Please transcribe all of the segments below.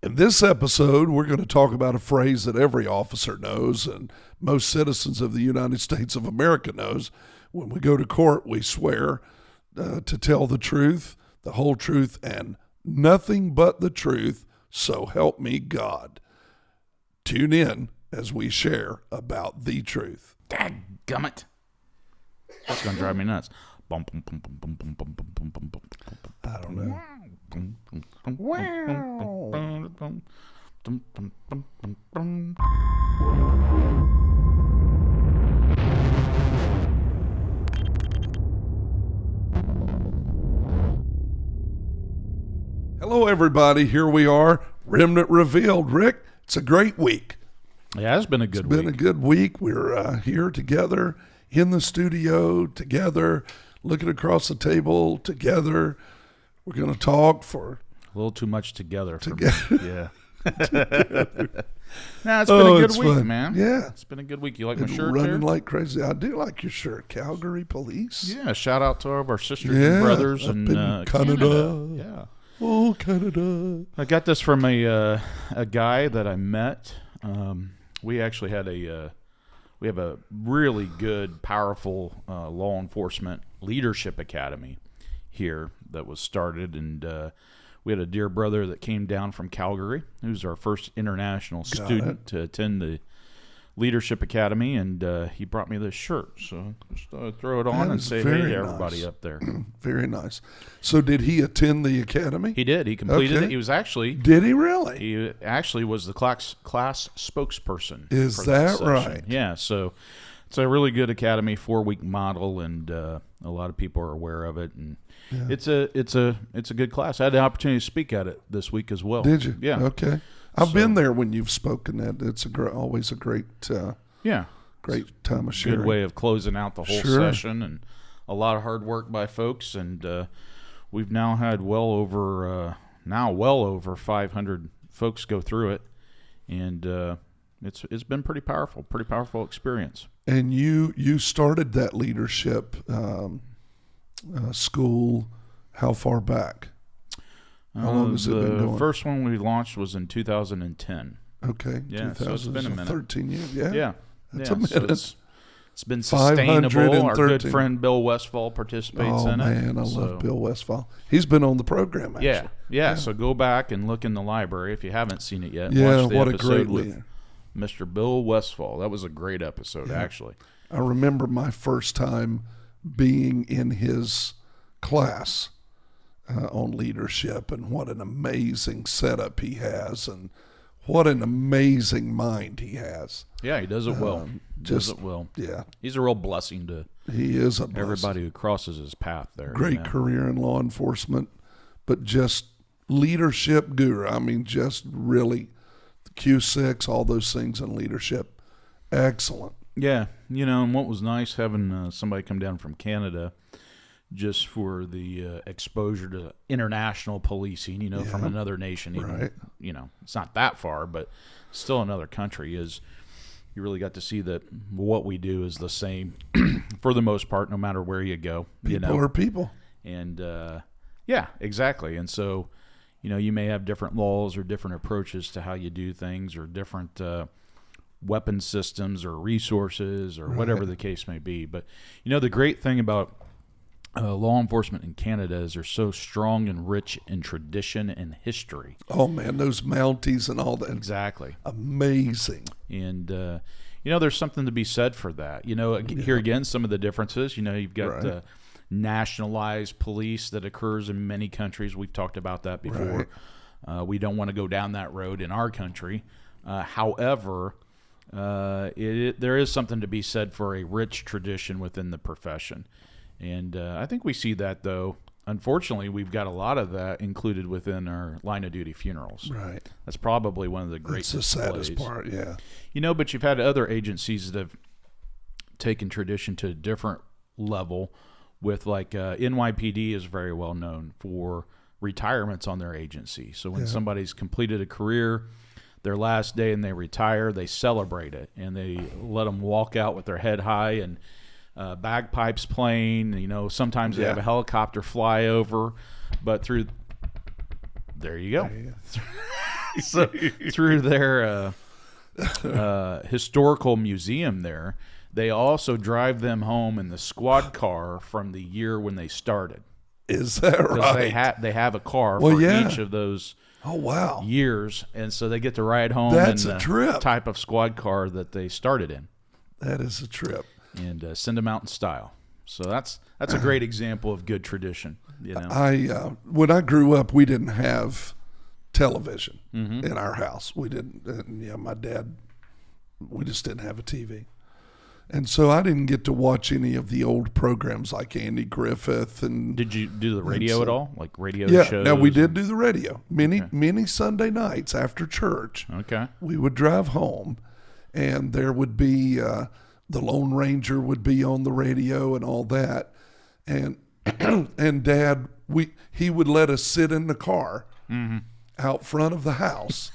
In this episode, we're going to talk about a phrase that every officer knows and most citizens of the United States of America knows. When we go to court, we swear to tell the truth, the whole truth, and nothing but the truth, so help me God. Tune in as we share about the truth. Dadgummit. That's going to drive me nuts. I don't know. Hello, everybody. Here we are, Remnant Revealed. Rick, it's a great week. Yeah, it's been a good It's week. been a good week. We're here together in the studio, together, looking across the table together. We're going to talk for A little too much together for me. together. Yeah. Nah, it's been a good it's week, fun. man. Yeah. It's been a good week. You like my Been shirt running there? like crazy. I do like your shirt, Calgary Police. Yeah, shout out to all of our sisters Yeah, and brothers up in in Canada. Canada. Yeah. Oh, Canada. I got this from a guy that I met. We actually had we have a really good, powerful law enforcement leadership academy here that was started, and we had a dear brother that came down from Calgary, who's our first international student to attend the leadership academy, and he brought me this shirt. So just throw it on That and is say hey very to everybody nice. up there. Very nice. So did he attend the academy? He did. He completed Okay. it. He was actually Did he really? He actually was the class spokesperson. Is for that session. right? Yeah. So it's a really good academy, 4-week model, and a lot of people are aware of it. And it's a good class. I had the opportunity to speak at it this week as well. Did you? Yeah. Okay. I've been there when you've spoken at. It's always a great Yeah. great time of sharing. Good way of closing out the whole Sure. session, and a lot of hard work by folks. And we've now had well over 500 folks go through it, and it's been pretty powerful experience. And you started that leadership school how far back? How long has it been The going? first one we launched was in 2010. Okay. Yeah, so it's been a minute. 13 years. Yeah. Yeah, That's yeah, a so minute. it's been sustainable. Our good 513. friend Bill Westfall participates Oh, in it. man, I So, love Bill Westfall. He's been on the program, actually. Yeah. So go back and look in the library if you haven't seen it yet. Yeah, Watch the what a episode great with leader. Mr. Bill Westfall. That was a great episode, actually. I remember my first time being in his class on leadership, and what an amazing setup he has, and what an amazing mind he has. Yeah, he does it well. Does just- it well. Yeah, He's a real blessing to he is a blessing. everybody who crosses his path there. Great you know? career in law enforcement, but just leadership guru. I mean, just really Q6, all those things in leadership. Excellent. Yeah, and what was nice having somebody come down from Canada just for the exposure to international policing, from another nation. Even, Right. It's not that far, but still another country. Is you really got to see that what we do is the same for the most part, no matter where you go. People are people. And yeah, exactly. And so, you may have different laws or different approaches to how you do things, or different weapon systems or resources or whatever the case may be. But, the great thing about law enforcement in Canada is they're so strong and rich in tradition and history. Oh, man, those Mounties and all that. Exactly. Amazing. And, there's something to be said for that. Here again, some of the differences. You've got Right. nationalized police that occurs in many countries. We've talked about that before. We don't want to go down that road in our country. However, there is something to be said for a rich tradition within the profession. And I think we see that, though. Unfortunately, we've got a lot of that included within our line-of-duty funerals. Right. That's probably one of the great It's the saddest part, yeah. But you've had other agencies that have taken tradition to a different level with, like, NYPD is very well known for retirements on their agency. So when somebody's completed a career, their last day and they retire, they celebrate it, and they let them walk out with their head high and bagpipes playing. Sometimes they have a helicopter fly over, but there you go. So through their historical museum there, they also drive them home in the squad car from the year when they started. Is that right? They have a car Well, for yeah. each of those Oh, wow. years, and so they get to ride home That's in a the trip. type of squad car that they started in, That is a trip. and send them out in style. So that's a great example of good tradition. You know, When I grew up, we didn't have television in our house. We didn't. And, my dad, we just didn't have a TV. And so I didn't get to watch any of the old programs like Andy Griffith. did you do the radio at all, like radio Yeah, shows? now we did do the radio. Many Sunday nights after church, Okay. we would drive home, and there would be the Lone Ranger would be on the radio and all that, and and Dad, he would let us sit in the car out front of the house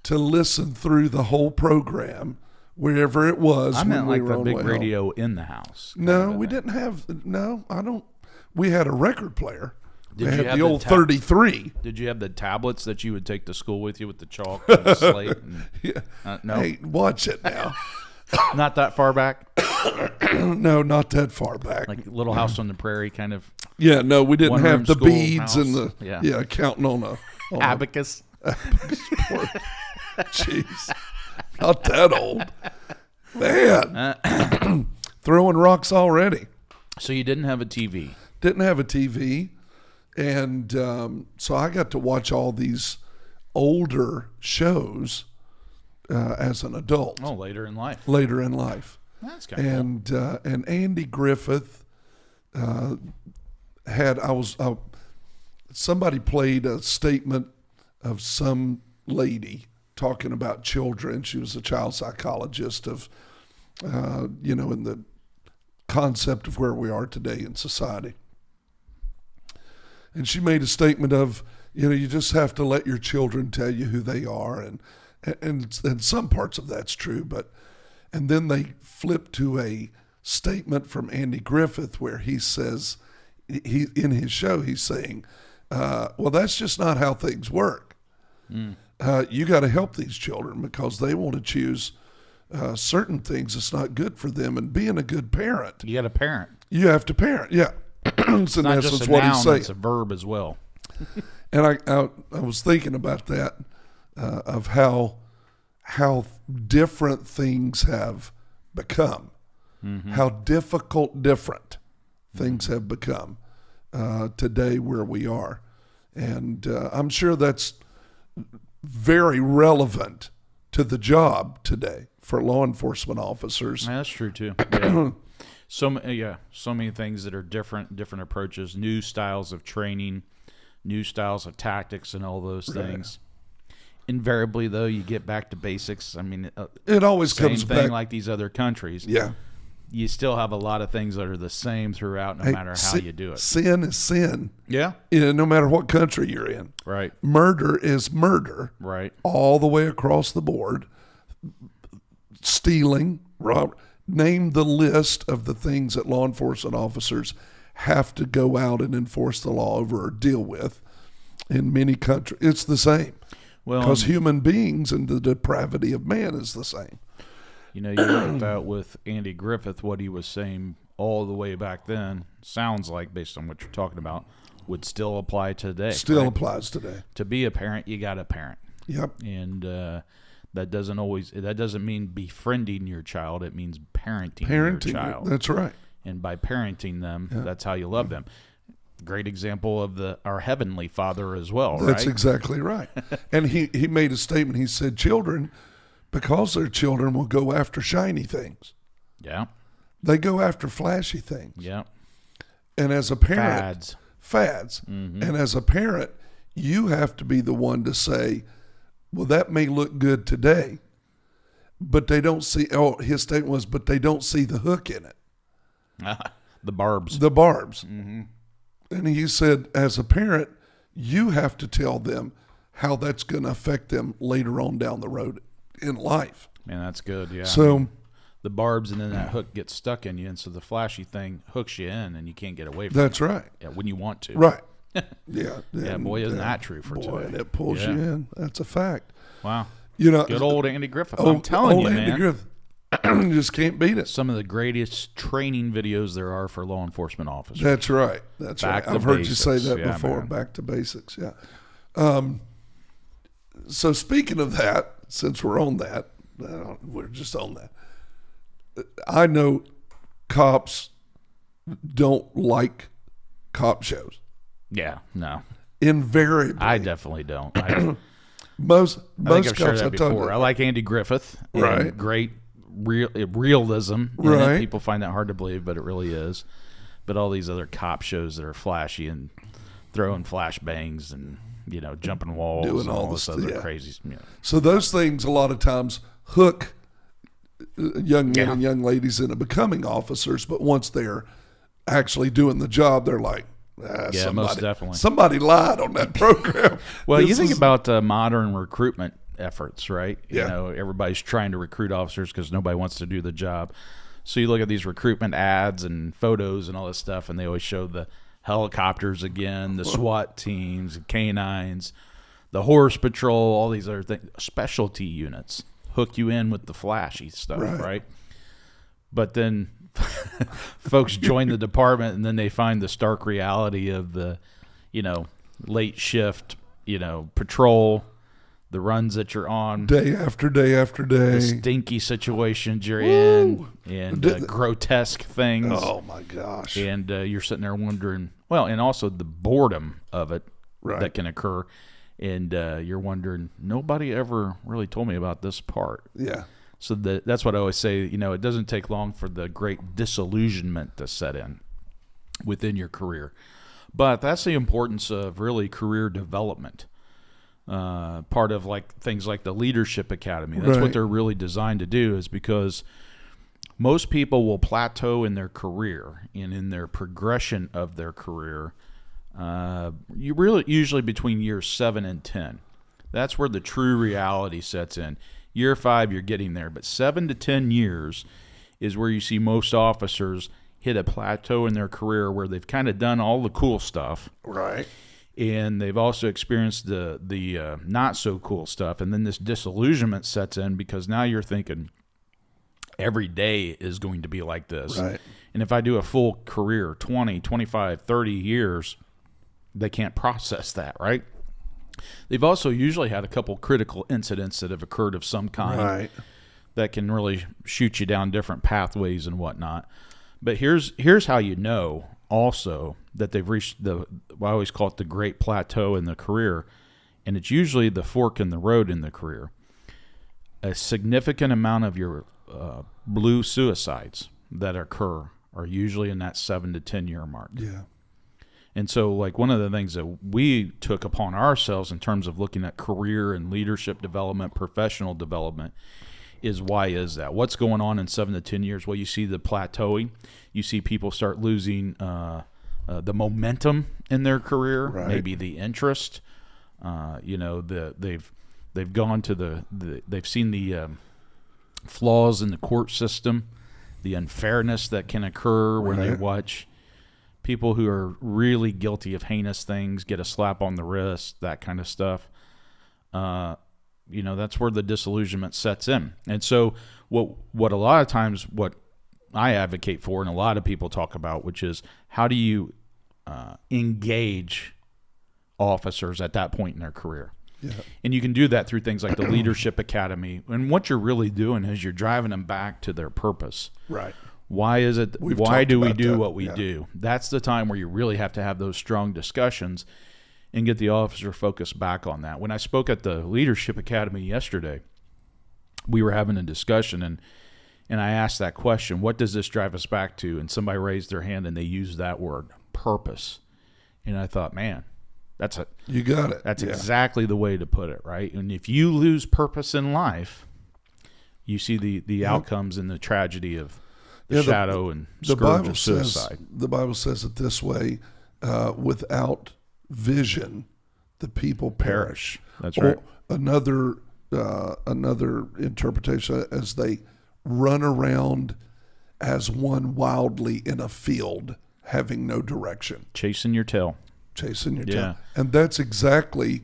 to listen through the whole program, wherever it was. I meant when we like were the on big way home. radio in the house. No, we didn't have. No, I don't. We had a record player. Did We you had have the the old 33. Did you have the tablets that you would take to school with you with the chalk and the slate? And, Yeah. no, Hey, watch it now. not that far back. No, not that far back. Like Little House on the Prairie kind of Yeah, no, we didn't One-room have the school beads and house. the Yeah. counting on a abacus. Jeez, not that old, man. Throwing rocks already. So you didn't have a TV. Didn't have a TV, and so I got to watch all these older shows as an adult Oh, later in life. later in life. That's kind of cool. And Andy Griffith had somebody played a statement of some lady talking about children. She was a child psychologist of in the concept of where we are today in society. And she made a statement of, you just have to let your children tell you who they are, and some parts of that's true, and then they flip to a statement from Andy Griffith where he says, in his show, he's saying, well, that's just not how things work. You got to help these children because they want to choose certain things that's not good for them, and being a good parent, You got a parent. you have to parent. Yeah. It's in not essence just a what noun, he's saying. it's a verb as well. And I was thinking about that, of how different things have become, how different things have become today where we are. And I'm sure that's very relevant to the job today for law enforcement officers. Yeah, that's true too. Yeah. So many things that are different approaches, new styles of training, new styles of tactics, and all those things. Invariably, though, you get back to basics. I mean, It always same comes thing back. like these other countries. Yeah. You still have a lot of things that are the same throughout, no matter how you do it. Sin is sin, Yeah. no matter what country you're in. Right. Murder is murder. Right. All the way across the board. Stealing, name the list of the things that law enforcement officers have to go out and enforce the law over or deal with. In many countries, it's the same. Well, Because human beings and the depravity of man is the same. you look at that with Andy Griffith, what he was saying all the way back then, sounds like, based on what you're talking about, would still apply today. Still right? applies today. To be a parent, you got a parent. Yep. And that doesn't mean befriending your child. It means parenting your child. That's right. And by parenting them, that's how you love them. Great example of our Heavenly Father as well, right? That's exactly right. And he made a statement. He said, children, because they're children, will go after shiny things. Yeah. They go after flashy things. Yeah. And as a parent, fads. Mm-hmm. And as a parent, you have to be the one to say, well, that may look good today, but they don't see, his statement was, but they don't see the hook in it. The barbs. The barbs. Mm-hmm. And he said, as a parent, you have to tell them how that's going to affect them later on down the road in life. Man, that's good, yeah. So the barbs and then that hook gets stuck in you, and so the flashy thing hooks you in, and you can't get away from that's it. right. Yeah, when you want to. Right. Yeah, boy, isn't that true for boy, today. and it pulls you in. That's a fact. Wow. Good old Andy Griffith. I'm telling you, Andy man. Griffith. You just can't beat it. Some of the greatest training videos there are for law enforcement officers. That's right. That's Back right. to I've heard you say basics. that Yeah, before. man. Back to basics. Yeah. So speaking of that, since we're on that, we're just on that. I know cops don't like cop shows. Yeah, no. Invariably. I definitely don't. I Most think I've shared cops that I talk before. to. I like Andy Griffith. and Right. Great realism. in it. Right. People find that hard to believe, but it really is. But all these other cop shows that are flashy and throwing flashbangs and, jumping walls Doing and all all this this- other yeah. crazy. So those things a lot of times hook young men Yeah. and young ladies into becoming officers, but once they're actually doing the job, they're like, Yeah, most definitely. Somebody lied on that program. Well, you This think is- about modern recruitment efforts, right? Yeah. Everybody's trying to recruit officers because nobody wants to do the job. So you look at these recruitment ads and photos and all this stuff, and they always show the helicopters again, the SWAT teams, the canines, the horse patrol, all these other things, specialty units hook you in with the flashy stuff, right? But then folks join the department, and then they find the stark reality of the, late shift, patrol, the runs that you're on, day after day after day. the stinky situations you're in, and grotesque things. Oh my gosh! And you're sitting there wondering, and also the boredom of it that can occur. And you're wondering, nobody ever really told me about this part. Yeah. So that's what I always say, it doesn't take long for the great disillusionment to set in within your career. But that's the importance of really career development. Part of things like the Leadership Academy. That's what they're really designed to do, is because most people will plateau in their career and in their progression of their career. You really usually between years 7 and 10. That's where the true reality sets in. Year 5, you're getting there, but 7 to 10 years is where you see most officers hit a plateau in their career where they've kind of done all the cool stuff, Right. and they've also experienced the not so cool stuff, and then this disillusionment sets in because now you're thinking every day is going to be like this. Right. And if I do a full career, 20, 25, 30 years, they can't process that, right? They've also usually had a couple critical incidents that have occurred of some kind Right. that can really shoot you down different pathways and whatnot. But here's how you know also that they've reached I always call it the great plateau in the career, and it's usually the fork in the road in the career. A significant amount of your blue suicides that occur are usually in that 7 to 10 year mark. Yeah. And so, one of the things that we took upon ourselves in terms of looking at career and leadership development, professional development, is why is that? What's going on in 7 to 10 years? Well, you see the plateauing. You see people start losing the momentum in their career, maybe the interest. They've gone to they've seen the flaws in the court system, the unfairness that can occur when they watch people who are really guilty of heinous things get a slap on the wrist, that kind of stuff. That's where the disillusionment sets in. And so what a lot of times what I advocate for, and a lot of people talk about, which is how do you engage officers at that point in their career? Yeah. And you can do that through things like the Leadership Academy. And what you're really doing is you're driving them back to their purpose. Right. Why is it? We've Why talked do we about do that. what we do? That's the time where you really have to have those strong discussions and get the officer focused back on that. When I spoke at the Leadership Academy yesterday, we were having a discussion, and I asked that question, what does this drive us back to? And somebody raised their hand, and they used that word, purpose. And I thought, man, You got it. that's exactly the way to put it, right? And if you lose purpose in life, you see the outcomes and the tragedy of the shadow and scourge of suicide. The Bible says it this way: without vision, the people perish. That's right. Another interpretation, as they run around as one wildly in a field, having no direction. Chasing your tail. chasing your Yeah. tail. And that's exactly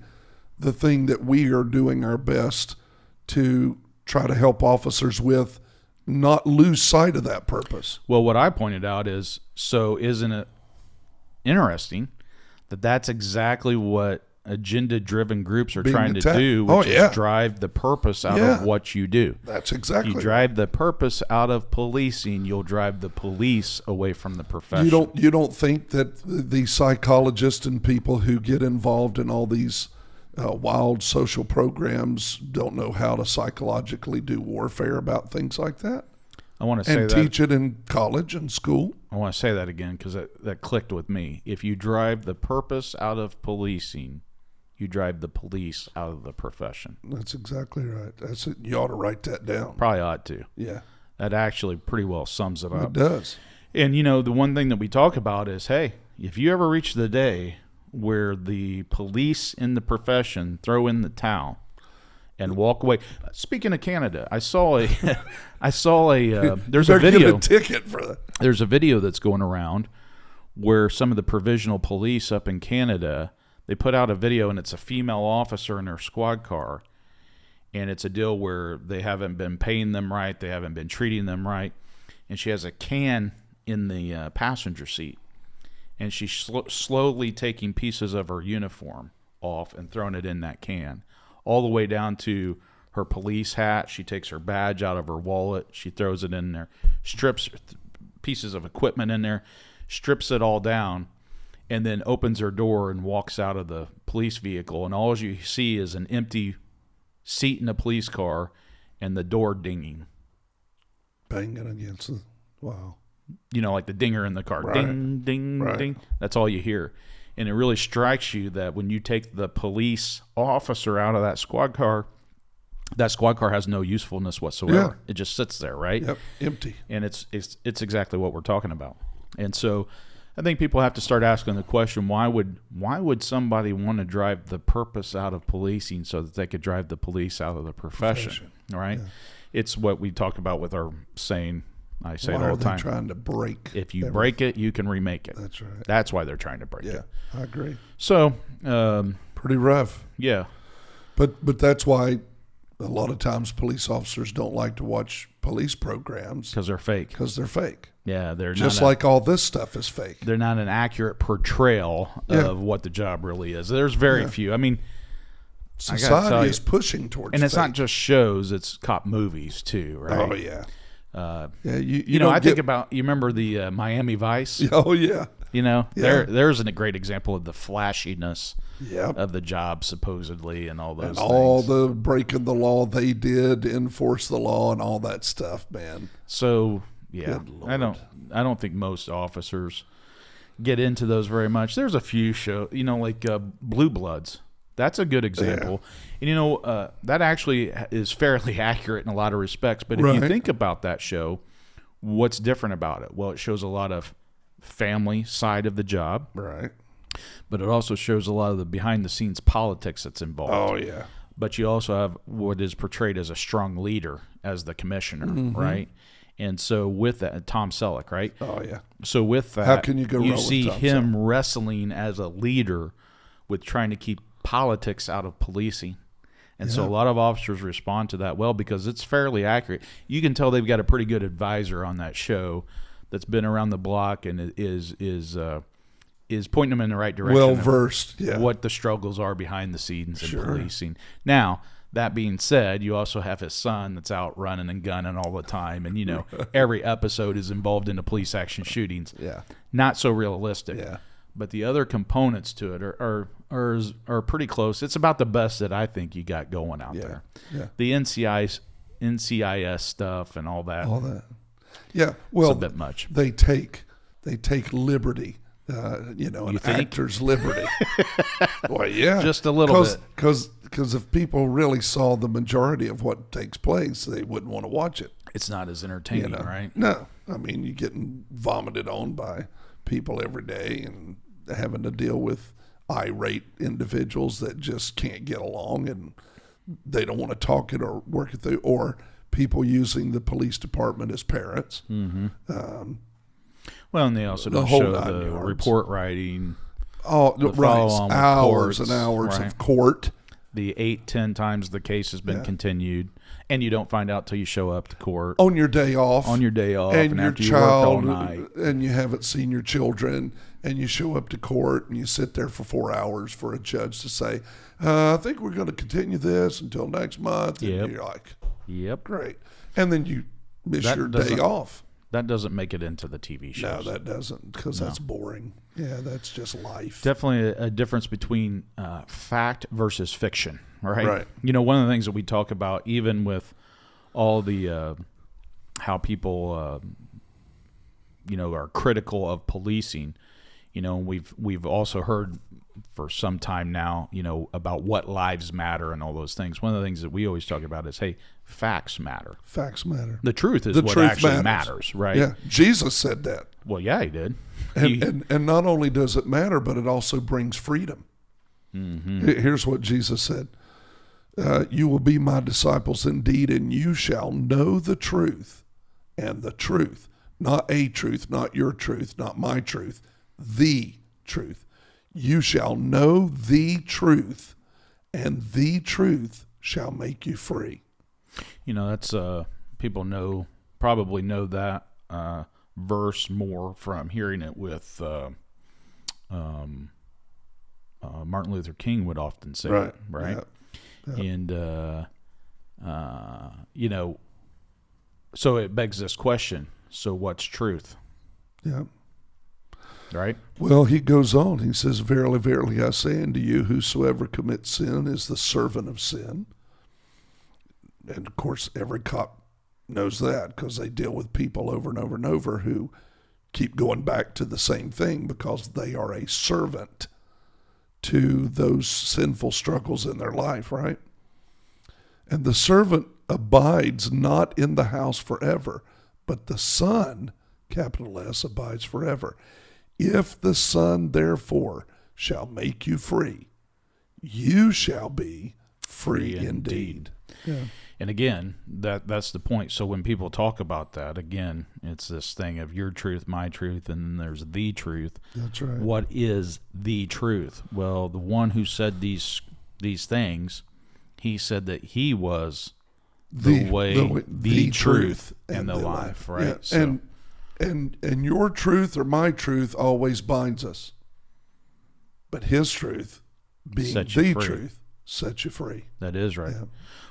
the thing that we are doing our best to try to help officers with, not lose sight of that purpose. Well, what I pointed out is, so isn't it interesting that that's exactly what agenda-driven groups are Being trying to attacked. do, Oh, which yeah. is drive the purpose out Yeah. of what you do. That's exactly You drive the purpose out of policing, you'll drive the police away from the profession. You don't think that the psychologists and people who get involved in all these wild social programs don't know how to psychologically do warfare about things like that I want to say and that. teach it in college and school? I want to say that again because that clicked with me. If you drive the purpose out of policing, you drive the police out of the profession. That's exactly right. That's it. You ought to write that down. Probably ought to. Yeah, That actually pretty well sums it it up. does. And, you know, the one thing that we talk about is, hey, if you ever reach the day where the police in the profession throw in the towel and walk away. Speaking of Canada, I saw a there's a They're video. getting a ticket for that. There's a video that's going around where some of the provisional police up in Canada, they put out a video, and it's a female officer in her squad car, and it's a deal where they haven't been paying them right, they haven't been treating them right, and she has a can in the passenger seat, and she's slowly taking pieces of her uniform off and throwing it in that can, all the way down to her police hat. She takes her badge out of her wallet, she throws it in there, strips pieces of equipment in there, strips it all down, and then opens her door and walks out of the police vehicle, and all you see is an empty seat in a police car and the door dinging. Banging against the wow. You know, like the dinger in the car. Right. Ding, ding, Right. ding. That's all you hear. And it really strikes you that when you take the police officer out of that squad car has no usefulness whatsoever. Yeah. It just sits there, right? Yep, empty. And it's exactly what we're talking about. And so I think people have to start asking the question, why would somebody want to drive the purpose out of policing so that they could drive the police out of the profession. Right? Yeah. It's what we talk about with our saying, I say Why it are all the they time. trying to break? If you everything? break it, you can remake it. That's right. That's why they're trying to break Yeah, it. I agree. So, Pretty rough. yeah. But that's why a lot of times police officers don't like to watch police programs Because they're fake. because they're fake. Yeah, they're Just not like all this stuff is fake. they're not an accurate portrayal Yeah. of what the job really is. There's very Yeah. few. I mean, I gotta tell Society you- is pushing towards and it's fake. not just shows; it's cop movies too, right? Oh yeah. Uh, Yeah, you know, don't I think get- about. You remember the Miami Vice? Oh yeah. You know, Yeah. there's a great example of the flashiness Yep. of the job, supposedly, and all those And things. all the breaking the law they did, enforce the law, and all that stuff, man. So yeah, Good I don't think most officers get into those very much. There's a few like Blue Bloods. That's a good example. And that actually is fairly accurate in a lot of respects. But if you Right. think about that show, what's different about it? Well, it shows a lot of family side of the job, Right. but it also shows a lot of the behind the scenes politics that's involved. Oh yeah. But you also have what is portrayed as a strong leader as the commissioner, right? And so with that, Tom Selleck, right? Oh yeah. So with that, How can you go wrong with see Tom him wrestling as a leader with trying to keep politics out of policing. And so a lot of officers respond to that well because it's fairly accurate. You can tell they've got a pretty good advisor on that show that's been around the block and is pointing them in the right direction. Well of versed. Yeah. what the struggles are behind the scenes in Sure. policing. Now, that being said, you also have his son that's out running and gunning all the time. And, every episode is involved in the police action shootings. Yeah. Not so realistic. Yeah. But the other components to it are pretty close. It's about the best that I think you got going out there. Yeah. The NCIS stuff and all that. All that. Yeah. It's Well, a bit much. they take liberty. An think? actor's liberty. Well, yeah, Just a little bit. Because if people really saw the majority of what takes place, they wouldn't want to watch it. It's not as entertaining, right? No, I mean you're getting vomited on by people every day and having to deal with irate individuals that just can't get along and they don't want to talk it or work it through, or people using the police department as parents. Well, and they also The don't whole show nine the yards. report writing Oh, the right. follow-on with Hours courts, and hours right? of court. The 8-10 times the case has been continued, and you don't find out till you show up to court On your day off. on your day off, and and your after you worked all child, night. and you haven't seen your children, and you show up to court, and you sit there for 4 hours for a judge to say, I think we're going to continue this until next month. And Yep. you're like, Yep. great. And then you miss That your day doesn't- off. That doesn't make it into the TV No, shows. that doesn't, because that's boring. Yeah, that's just life. Definitely a difference between fact versus fiction, right? Right. You know, one of the things that we talk about, even with all the how people, are critical of policing. You know, we've also heard for some time now, about what lives matter and all those things. One of the things that we always talk about is, hey, facts matter. Facts matter. The truth is The what truth actually matters. right? Yeah, Jesus said that. Well, yeah, he did. And not only does it matter, but it also brings freedom. Mm-hmm. Here's what Jesus said. You will be my disciples indeed, and you shall know the truth, and the truth, not a truth, not your truth, not my truth, the truth. You shall know the truth, and the truth shall make you free. That's people probably know that verse more from hearing it with Martin Luther King would often say, Right. right? Yeah. And so it begs this question: so what's truth? Yeah. Right? Well, he goes on. He says, verily, verily, I say unto you, whosoever commits sin is the servant of sin. And, of course, every cop knows that because they deal with people over and over and over who keep going back to the same thing because they are a servant to those sinful struggles in their life, right? And the servant abides not in the house forever, but the Son, capital S, abides forever. If the Son, therefore, shall make you free, you shall be free indeed. Yeah. And again, that's the point. So when people talk about that, again, it's this thing of your truth, my truth, and then there's the truth. That's right. What is the truth? Well, the one who said these things, he said that he was the way, the truth, and the life, right? Yeah. So, and your truth or my truth always binds us. But his truth, being Sets you the free. truth, sets you free. that is right. Yeah.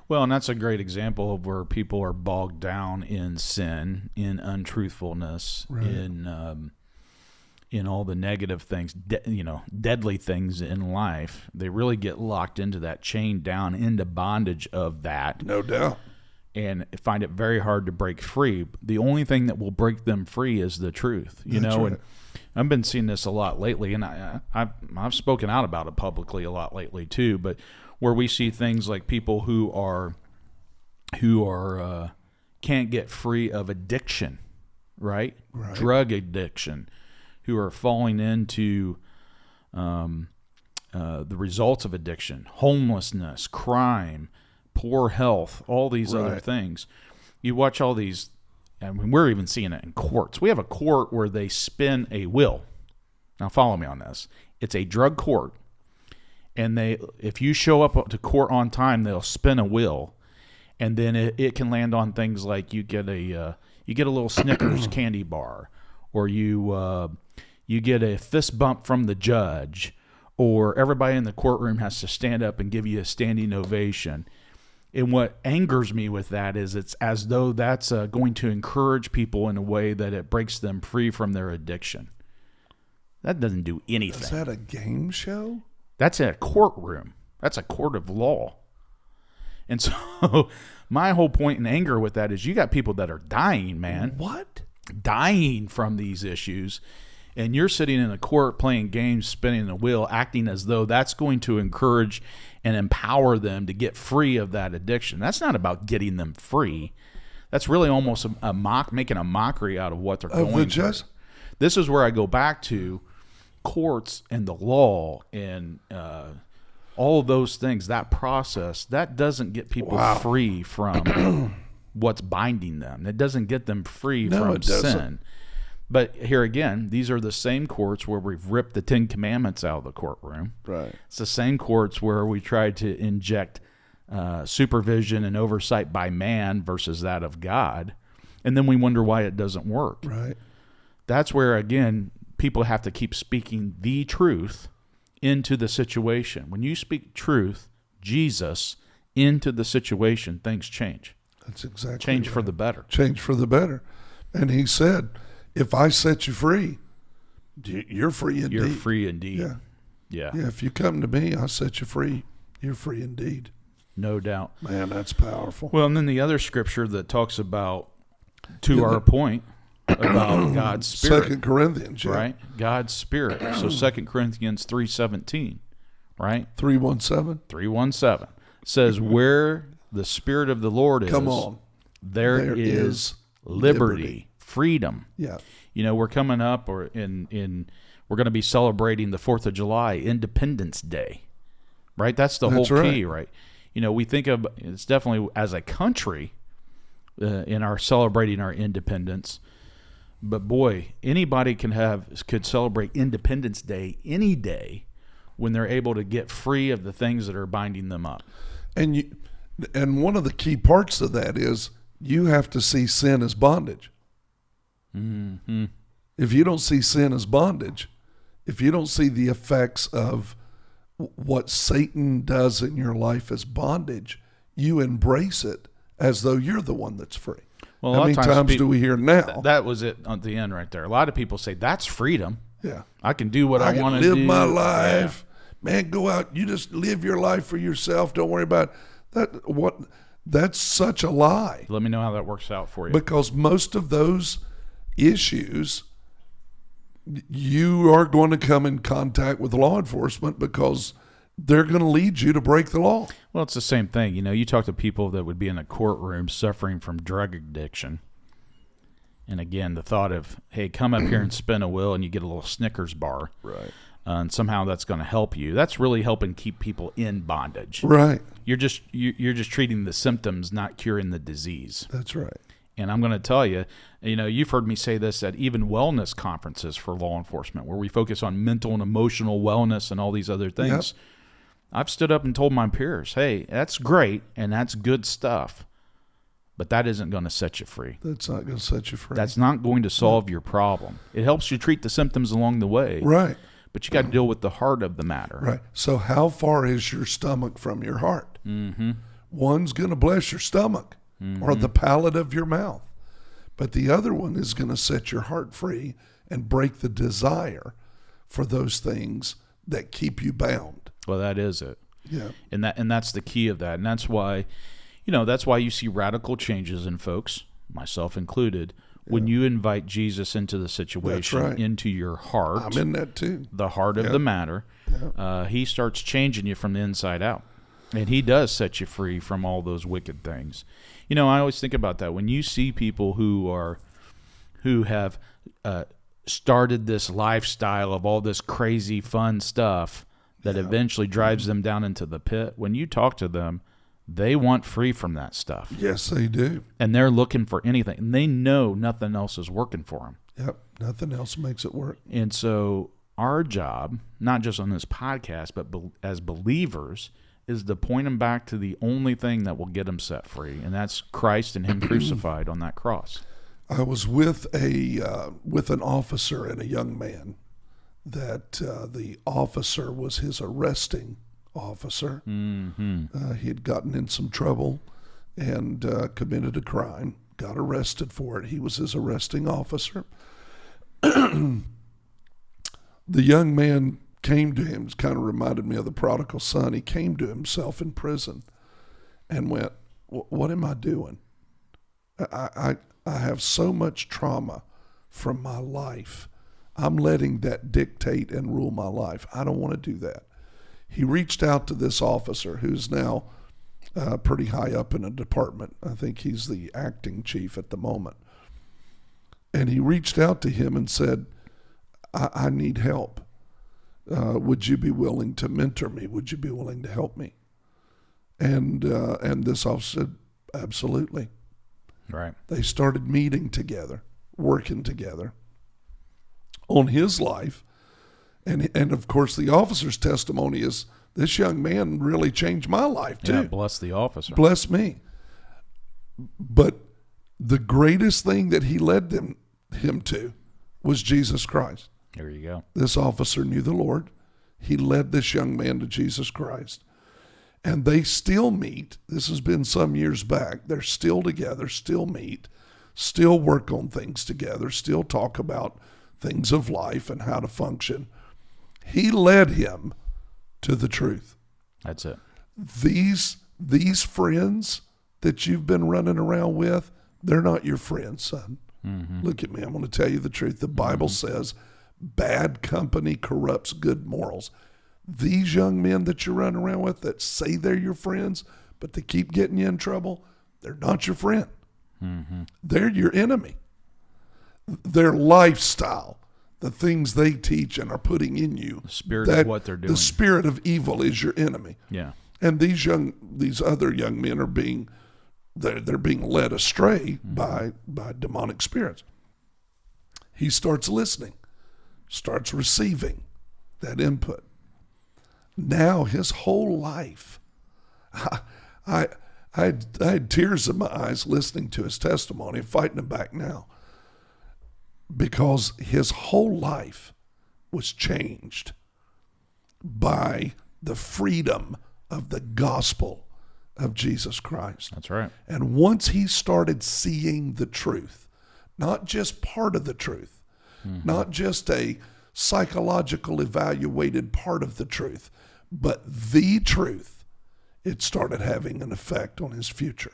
Well, and that's a great example of where people are bogged down in sin, in untruthfulness, Right. in all the negative things, deadly things in life. They really get locked into that, chained down into bondage of that, No doubt. and find it very hard to break free. The only thing that will break them free is the truth, That's And right. I've been seeing this a lot lately, and I've spoken out about it publicly a lot lately too. But where we see things like people who are can't get free of addiction, right? Right. Drug addiction, who are falling into the results of addiction, homelessness, crime, poor health, all these other Right. things. You watch all these. I mean, we're even seeing it in courts. We have a court where they spin a will. Now, follow me on this. It's a drug court, and if you show up to court on time, they'll spin a will, and then it can land on things like you get a little Snickers candy bar, or you get a fist bump from the judge, or everybody in the courtroom has to stand up and give you a standing ovation. And what angers me with that is it's as though that's going to encourage people in a way that it breaks them free from their addiction. That doesn't do anything. Is that a game show? That's a courtroom. That's a court of law. And so my whole point in anger with that is you got people that are dying, man. What? Dying from these issues. And you're sitting in a court playing games, spinning a wheel, acting as though that's going to encourage and empower them to get free of that addiction. That's not about getting them free. That's really almost making a mockery out of what they're going through. This is where I go back to courts and the law and all of those things, that process, that doesn't get people free from what's binding them. It doesn't get them free from it doesn't. sin. But here again, these are the same courts where we've ripped the 10 Commandments out of the courtroom. Right. It's the same courts where we tried to inject supervision and oversight by man versus that of God. And then we wonder why it doesn't work. Right. That's where, again, people have to keep speaking the truth into the situation. When you speak truth, Jesus, into the situation, things change. That's exactly Change right. for the better. Change for the better. And he said, if I set you free, you're free indeed. You're free indeed. Yeah. Yeah. Yeah, if you come to me, I set you free. You're free indeed. No doubt. Man, that's powerful. Well, and then the other scripture that talks about, to our point, about God's Spirit. 2 Corinthians, yeah. Right? God's Spirit. So 2 Corinthians 3:17, right? 3:17. 3:17 says, where the Spirit of the Lord is, Come on. there is liberty, freedom. Yeah. You know, we're coming up, or we're going to be celebrating the 4th of July, Independence Day, right? That's the whole key, right? You know, we think of, it's definitely as a country in our celebrating our independence, but boy, anybody could celebrate Independence Day any day when they're able to get free of the things that are binding them up. And one of the key parts of that is you have to see sin as bondage. Mm-hmm. If you don't see sin as bondage, if you don't see the effects of what Satan does in your life as bondage, you embrace it as though you're the one that's free. Well, how many times do we hear now? That was it at the end right there. A lot of people say, that's freedom. Yeah. I can do what I want to do. Live my life. Yeah. Man, go out. You just live your life for yourself. Don't worry about that. That's such a lie. Let me know how that works out for you. Because most of those issues, you are going to come in contact with law enforcement because they're going to lead you to break the law. Well, it's the same thing. You know, you talk to people that would be in a courtroom suffering from drug addiction. And again, the thought of, hey, come up here and spin a wheel and you get a little Snickers bar. Right. And somehow that's going to help you. That's really helping keep people in bondage. Right. You're just treating the symptoms, not curing the disease. That's right. And I'm going to tell you, you know, you've heard me say this at even wellness conferences for law enforcement, where we focus on mental and emotional wellness and all these other things. Yep. I've stood up and told my peers, hey, that's great and that's good stuff, but that isn't going to set you free. That's not going to set you free. That's not going to solve your problem. It helps you treat the symptoms along the way. Right. But you got to deal with the heart of the matter. Right. So how far is your stomach from your heart? Mm-hmm. One's going to bless your stomach or the palate of your mouth. But the other one is going to set your heart free and break the desire for those things that keep you bound. Well, that is it. Yeah. And that's the key of that. And that's why, you know, that's why you see radical changes in folks, myself included, when you invite Jesus into the situation, right. into your heart. I'm in that too. The heart of the matter. He starts changing you from the inside out. And he does set you free from all those wicked things. You know, I always think about that. When you see people who have started this lifestyle of all this crazy fun stuff that eventually drives them down into the pit, when you talk to them, they want free from that stuff. Yes, they do. And they're looking for anything. And they know nothing else is working for them. Yep, nothing else makes it work. And so our job, not just on this podcast, but as believers, is to point them back to the only thing that will get them set free, and that's Christ and him crucified on that cross. I was with an officer and a young man that the officer was his arresting officer. Mm-hmm. He had gotten in some trouble and committed a crime, got arrested for it. He was his arresting officer. The young man came to him, kind of reminded me of the prodigal son. He came to himself in prison and went, what am I doing? I have so much trauma from my life. I'm letting that dictate and rule my life. I don't want to do that. He reached out to this officer who's now pretty high up in a department. I think he's the acting chief at the moment. And he reached out to him and said, I need help. Would you be willing to mentor me? Would you be willing to help me? And this officer said, absolutely. Right. They started meeting together, working together. on his life. And of course, the officer's testimony is, this young man really changed my life too. Yeah, bless the officer. Bless me. But the greatest thing that he led him to was Jesus Christ. There you go. This officer knew the Lord. He led this young man to Jesus Christ. And they still meet. This has been some years back. They're still together, still meet, still work on things together, still talk about things of life and how to function. He led him to the truth. That's it. These friends that you've been running around with, they're not your friends, son. Mm-hmm. Look at me. I'm going to tell you the truth. The Bible says bad company corrupts good morals. These young men that you're running around with that say they're your friends, but they keep getting you in trouble, they're not your friend. Mm-hmm. They're your enemy. Their lifestyle, the things they teach and are putting in you, The spirit of what they're doing. the spirit of evil is your enemy. Yeah. And these other young men are being led astray by demonic spirits. He starts listening, starts receiving that input. Now his whole life, I had tears in my eyes listening to his testimony, fighting him back now, because his whole life was changed by the freedom of the gospel of Jesus Christ. That's right. And once he started seeing the truth, not just part of the truth, not just a psychological evaluated part of the truth, but the truth, it started having an effect on his future,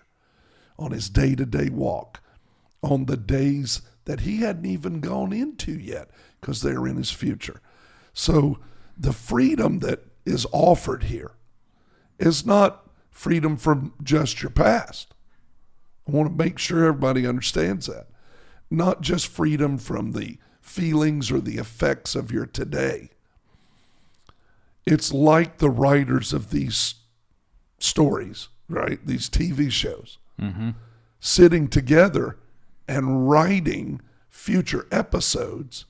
on his day-to-day walk, on the days that he hadn't even gone into yet because they're in his future. So the freedom that is offered here is not freedom from just your past. I want to make sure everybody understands that. Not just freedom from the feelings or the effects of your today. It's like the writers of these stories, right? These TV shows, sitting together and writing future episodes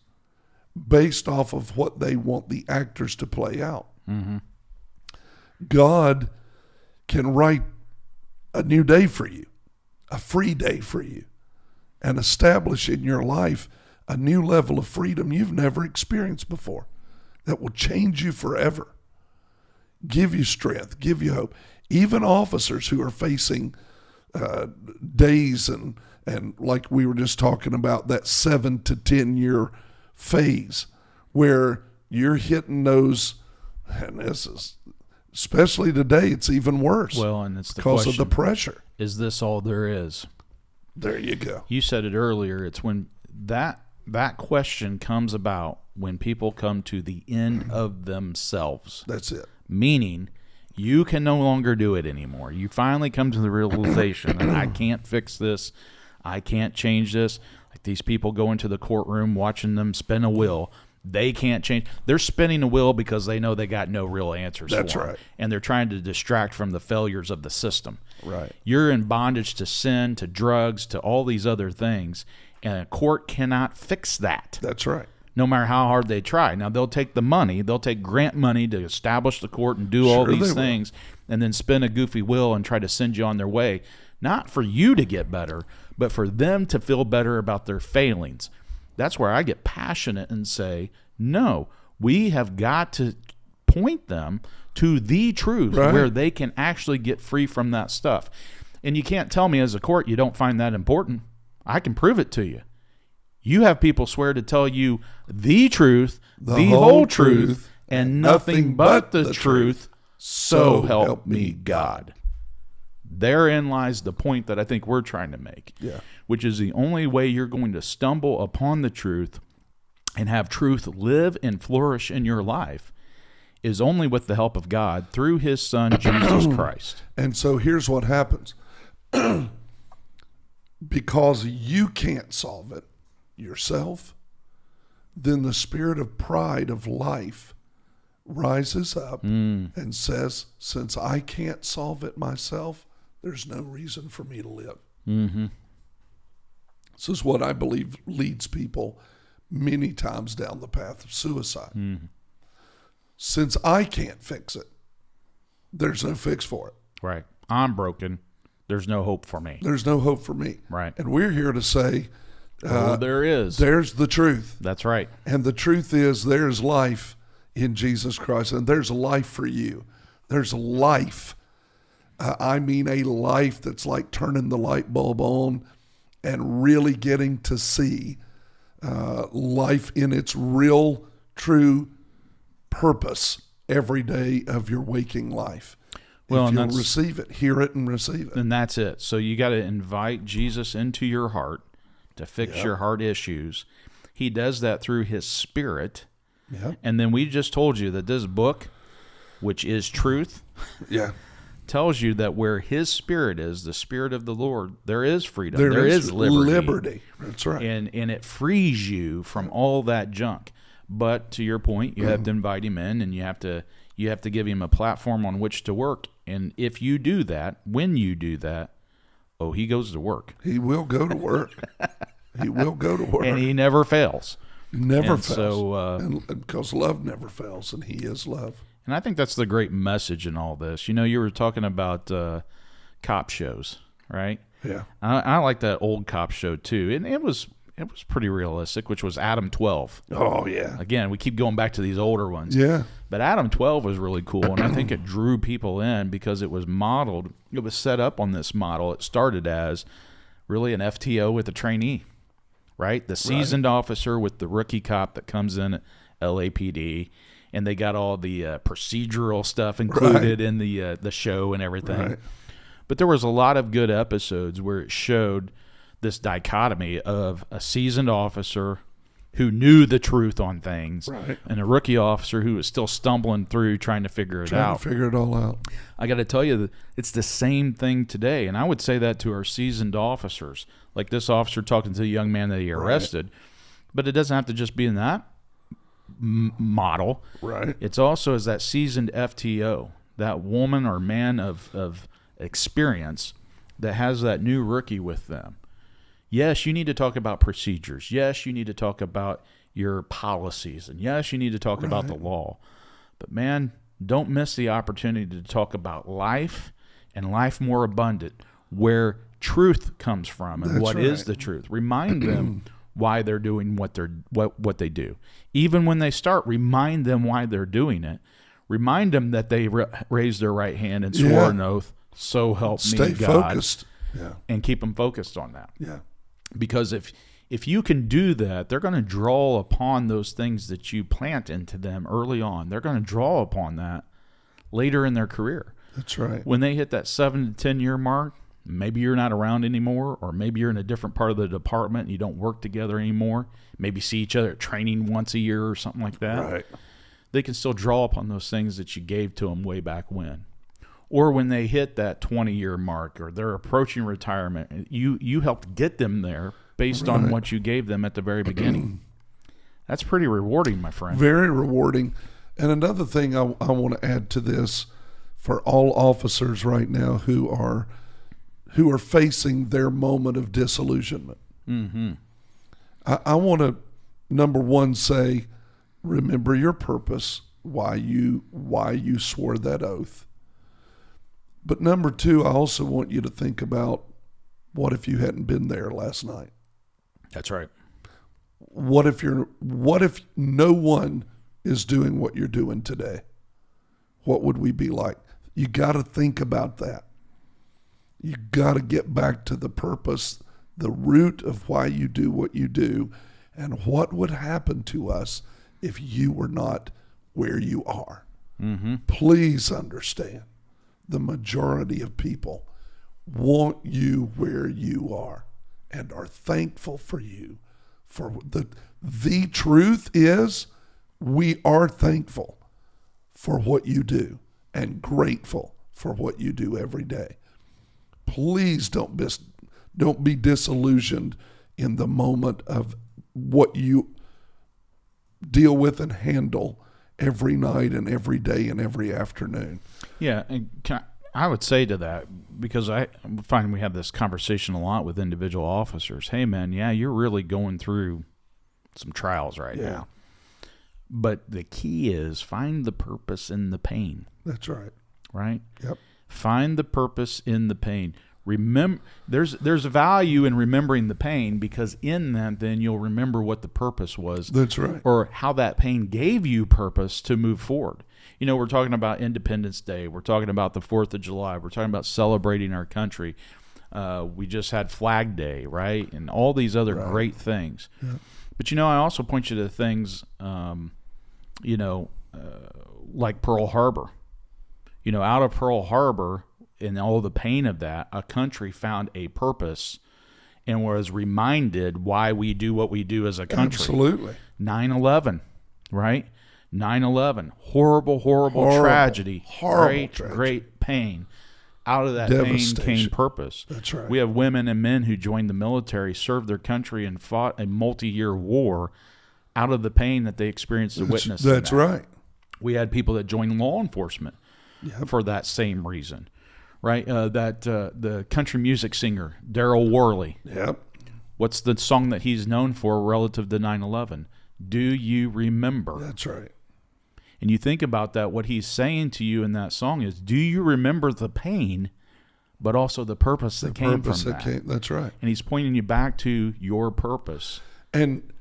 based off of what they want the actors to play out. God can write a new day for you, a free day for you, and establish in your life a new level of freedom you've never experienced before that will change you forever, give you strength, give you hope. Even officers who are facing days and like we were just talking about, that 7 to 10 year phase where you're hitting those, and this is, especially today, it's even worse. Well, and it's the because question, of the pressure. is this all there is? There you go. You said it earlier. It's when that question comes about when people come to the end of themselves. That's it. Meaning, you can no longer do it anymore. You finally come to the realization that I can't fix this. I can't change this. Like these people go into the courtroom watching them spin a wheel. They can't change. They're spinning a wheel because they know they got no real answers That's for right. them. And they're trying to distract from the failures of the system. Right. You're in bondage to sin, to drugs, to all these other things. And a court cannot fix that. That's right. No matter how hard they try. Now, they'll take the money. They'll take grant money to establish the court and do all Sure these they will. things and then spin a goofy wheel and try to send you on their way. Not for you to get better, but for them to feel better about their failings. That's where I get passionate and say, no, we have got to point them to the truth Right. where they can actually get free from that stuff. And you can't tell me as a court you don't find that important. I can prove it to you. You have people swear to tell you the truth, the whole truth, and nothing but the truth, so help me God. Therein lies the point that I think we're trying to make, Yeah. which is the only way you're going to stumble upon the truth and have truth live and flourish in your life is only with the help of God through his son, Jesus Christ. And so here's what happens. Because you can't solve it yourself, then the spirit of pride of life rises up and says, since I can't solve it myself, there's no reason for me to live. This is what I believe leads people many times down the path of suicide. Mm-hmm. Since I can't fix it, there's no fix for it. Right. I'm broken. There's no hope for me. There's no hope for me. Right. And we're here to say, there is. there's the truth. That's right. And the truth is there's life in Jesus Christ, and there's life for you. There's life. I mean a life that's like turning the light bulb on and really getting to see life in its real, true purpose every day of your waking life. Well, if and you'll receive it, hear it and receive it. And that's it. So you got to invite Jesus into your heart to fix your heart issues. He does that through his Spirit. Yeah. And then we just told you that this book, which is truth, Yeah. tells you that where his Spirit is, the Spirit of the Lord, there is freedom. There is liberty. That's right. And it frees you from all that junk. But to your point, you have to invite him in, and you have to give him a platform on which to work. And if you do that, when you do that, he goes to work. He will go to work. He will go to work. And he never fails. Never And fails. so, and because love never fails, and he is love. And I think that's the great message in all this. You know, you were talking about cop shows, right? Yeah. I like that old cop show too, and it was pretty realistic, which was Adam 12. Oh, yeah. Again, we keep going back to these older ones. Yeah. But Adam 12 was really cool, and I think it drew people in because it was modeled. It was set up on this model. It started as really an FTO with a trainee, right? The seasoned officer with the rookie cop that comes in at LAPD, and they got all the procedural stuff included in the show and everything. Right. But there was a lot of good episodes where it showed this dichotomy of a seasoned officer who knew the truth on things, Right. and a rookie officer who was still stumbling through trying to figure it out. To figure it all out. I got to tell you that it's the same thing today, and I would say that to our seasoned officers, like this officer talking to the young man that he arrested. But it doesn't have to just be in that model. Right. It's also as that seasoned FTO, that woman or man of experience that has that new rookie with them. Yes, you need to talk about procedures. Yes, you need to talk about your policies. And yes, you need to talk about the law. But man, don't miss the opportunity to talk about life and life more abundant, where truth comes from and what is the truth. Remind them why they're doing what they do. Even when they start, remind them why they're doing it. Remind them that they raised their right hand and swore an oath. So help me God. Stay focused. Yeah. And keep them focused on that. Yeah. Because if you can do that, they're going to draw upon those things that you plant into them early on. They're going to draw upon that later in their career. That's right. When they hit that 7 to 10 year mark, maybe you're not around anymore, or maybe you're in a different part of the department and you don't work together anymore. Maybe see each other at training once a year or something like that. Right. They can still draw upon those things that you gave to them way back when. Or when they hit that 20-year mark or they're approaching retirement, you helped get them there based on what you gave them at the very beginning. That's pretty rewarding, my friend. Very rewarding. And another thing I want to add to this for all officers right now who are facing their moment of disillusionment. Mm-hmm. I want to, number one, say, remember your purpose, why you swore that oath. But number two, I also want you to think about, what if you hadn't been there last night? That's right. What if no one is doing what you're doing today? What would we be like? You got to think about that. You got to get back to the purpose, the root of why you do what you do, and what would happen to us if you were not where you are. Mm-hmm. Please understand, the majority of people want you where you are and are thankful for you. For the truth is, we are thankful for what you do and grateful for what you do every day. Please don't be disillusioned in the moment of what you deal with and handle every night and every day and every afternoon. Yeah, and I would say to that, because I find we have this conversation a lot with individual officers. Hey, man, yeah, you're really going through some trials right Yeah. now. But the key is find the purpose in the pain, That's right. right? Yep. Find the purpose in the pain. Remember, there's value in remembering the pain, because in that then you'll remember what the purpose was. That's right. Or how that pain gave you purpose to move forward. You know, we're talking about Independence Day. We're talking about the 4th of July. We're talking about celebrating our country. We just had Flag Day, right? And all these other great things. Yeah. But, you know, I also point you to things, like Pearl Harbor. You know, out of Pearl Harbor and all the pain of that, a country found a purpose and was reminded why we do what we do as a country. Absolutely. 9/11, right? 9/11, horrible tragedy. Horrible tragedy. Great pain. Out of that pain Devastation. came purpose. That's right. We have women and men who joined the military, served their country, and fought a multi-year war out of the pain that they experienced and witnessed. That's right. We had people that joined law enforcement for that same reason, right? The country music singer, Daryl Worley. Yep. What's the song that he's known for relative to 9/11? Do you remember? That's right. And you think about that, what he's saying to you in that song is, do you remember the pain, but also the purpose that came from that? That's right. And he's pointing you back to your purpose. And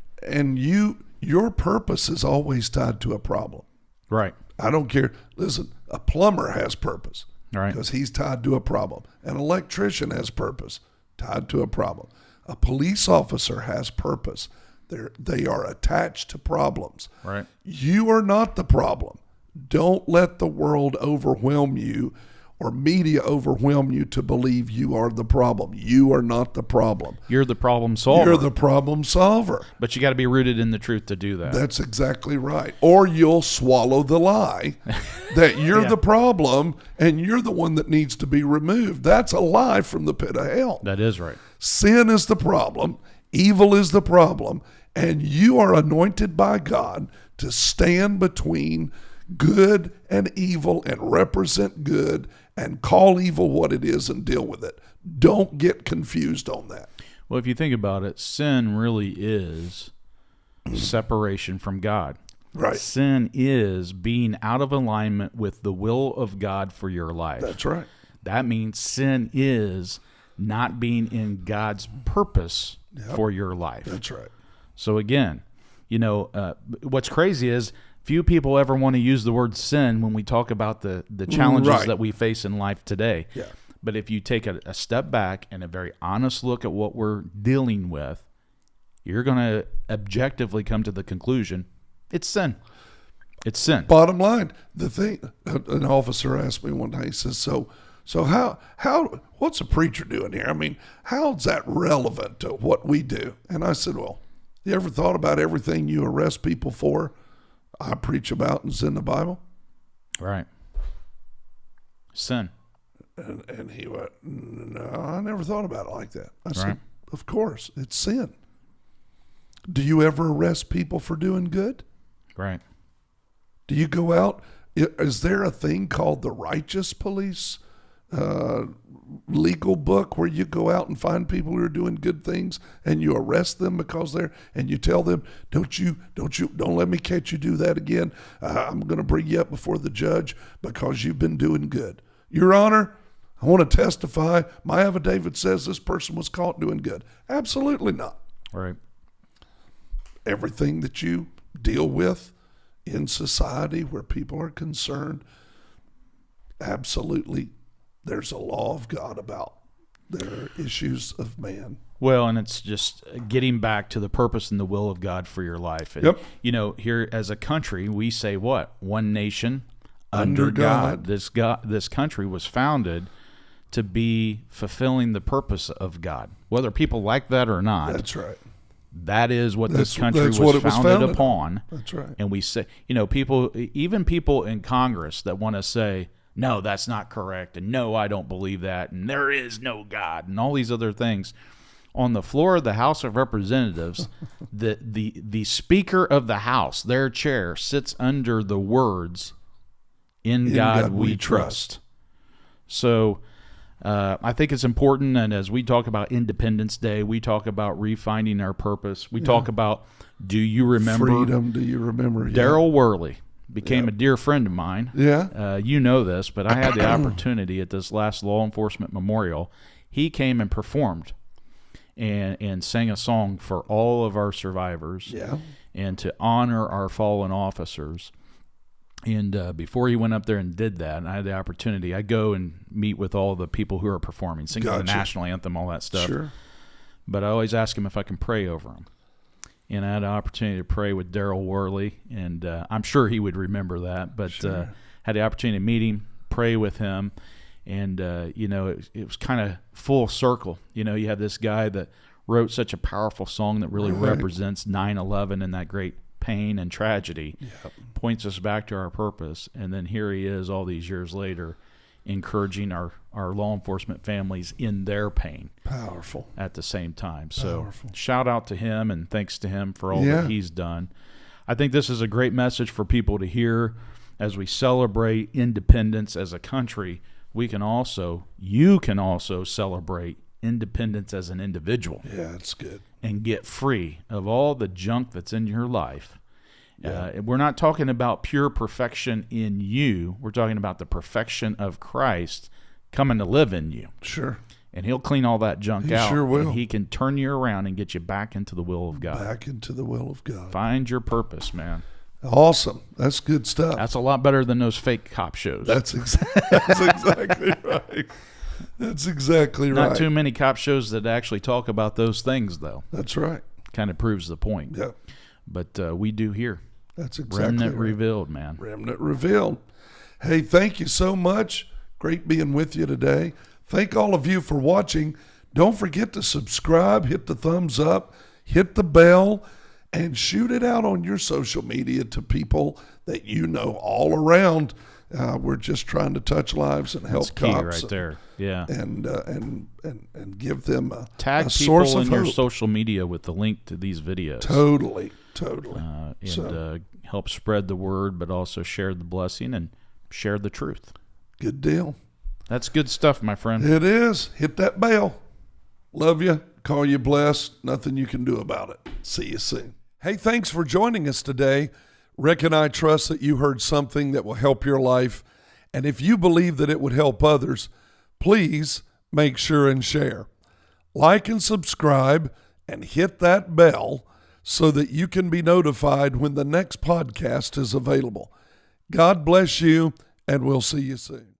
your purpose is always tied to a problem. Right. I don't care. Listen, a plumber has purpose Right. because he's tied to a problem. An electrician has purpose, tied to a problem. A police officer has purpose. They are attached to problems. Right. You are not the problem. Don't let the world overwhelm you or media overwhelm you to believe you are the problem. You are not the problem. You're the problem solver. You're the problem solver. But you got to be rooted in the truth to do that. That's exactly right. Or you'll swallow the lie that you're the problem and you're the one that needs to be removed. That's a lie from the pit of hell. That is right. Sin is the problem. Evil is the problem. And you are anointed by God to stand between good and evil and represent good and call evil what it is and deal with it. Don't get confused on that. Well, if you think about it, sin really is separation from God. Right. Sin is being out of alignment with the will of God for your life. That's right. That means sin is not being in God's purpose for your life. That's right. So again, you know, what's crazy is few people ever want to use the word sin when we talk about the challenges that we face in life today. Yeah. But if you take a step back and a very honest look at what we're dealing with, you're going to objectively come to the conclusion, it's sin. It's sin. Bottom line, the thing, an officer asked me one day, he says, so how what's a preacher doing here? I mean, how's that relevant to what we do? And I said, well, you ever thought about everything you arrest people for I preach about and is in the Bible? Right. Sin. And he went, no, I never thought about it like that. I said, Right. of course, it's sin. Do you ever arrest people for doing good? Right. Do you go out? Is there a thing called the righteous police legal book where you go out and find people who are doing good things and you arrest them because they're, and you tell them, don't let me catch you do that again. I'm going to bring you up before the judge because you've been doing good. Your Honor, I want to testify. My affidavit says this person was caught doing good. Absolutely not. Right. Everything that you deal with in society where people are concerned, absolutely, there's a law of God about. There are issues of man. Well, and it's just getting back to the purpose and the will of God for your life. And, Yep. you know, here as a country, we say what? One nation Under under God. God. This country was founded to be fulfilling the purpose of God. Whether people like that or not, That's right. that is what this That's country what was it was founded founded upon. That's right. And we say, you know, even people in Congress that want to say, no, that's not correct, and no, I don't believe that, and there is no God, and all these other things. On the floor of the House of Representatives, the Speaker of the House, their chair, sits under the words, in God we trust. So I think it's important, and as we talk about Independence Day, we talk about refinding our purpose. We talk about, do you remember? Freedom, do you remember? Daryl Worley became a dear friend of mine. Yeah. You know this, but I had the opportunity at this last law enforcement memorial. He came and performed and sang a song for all of our survivors. Yeah. And to honor our fallen officers. And before he went up there and did that, and I had the opportunity, I go and meet with all the people who are performing, singing the national anthem, all that stuff. Sure. But I always ask him if I can pray over him. And I had an opportunity to pray with Daryl Worley, and I'm sure he would remember that. But had the opportunity to meet him, pray with him, and it was kind of full circle. You have this guy that wrote such a powerful song that really represents 9/11 and that great pain and tragedy, points us back to our purpose, and then here he is all these years later encouraging our law enforcement families in their pain. Powerful. At the same time. So shout out to him and thanks to him for all that he's done. I think this is a great message for people to hear as we celebrate independence as a country. You can also celebrate independence as an individual. Yeah, that's good. And get free of all the junk that's in your life. We're not talking about pure perfection in you. We're talking about the perfection of Christ coming to live in you. Sure. And he'll clean all that junk out. He sure will. And he can turn you around and get you back into the will of God. Back into the will of God. Find your purpose, man. Awesome. That's good stuff. That's a lot better than those fake cop shows. That's exactly right. That's exactly right. Not too many cop shows that actually talk about those things, though. That's right. Kind of proves the point. Yeah. But we do here. That's exactly Remnant right. Revealed, man. Remnant Revealed. Hey, thank you so much. Great being with you today. Thank all of you for watching. Don't forget to subscribe, hit the thumbs up, hit the bell, and shoot it out on your social media to people that you know all around. We're just trying to touch lives and help That's key cops. right there. Yeah. And give them a people source of in hope. your social media with the link to these videos. Totally. Help spread the word, but also share the blessing and share the truth. Good deal. That's good stuff, my friend. It is. Hit that bell. Love you. Call you blessed. Nothing you can do about it. See you soon. Hey, thanks for joining us today. Rick and I trust that you heard something that will help your life. And if you believe that it would help others, please make sure and share. Like and subscribe and hit that bell so that you can be notified when the next podcast is available. God bless you, and we'll see you soon.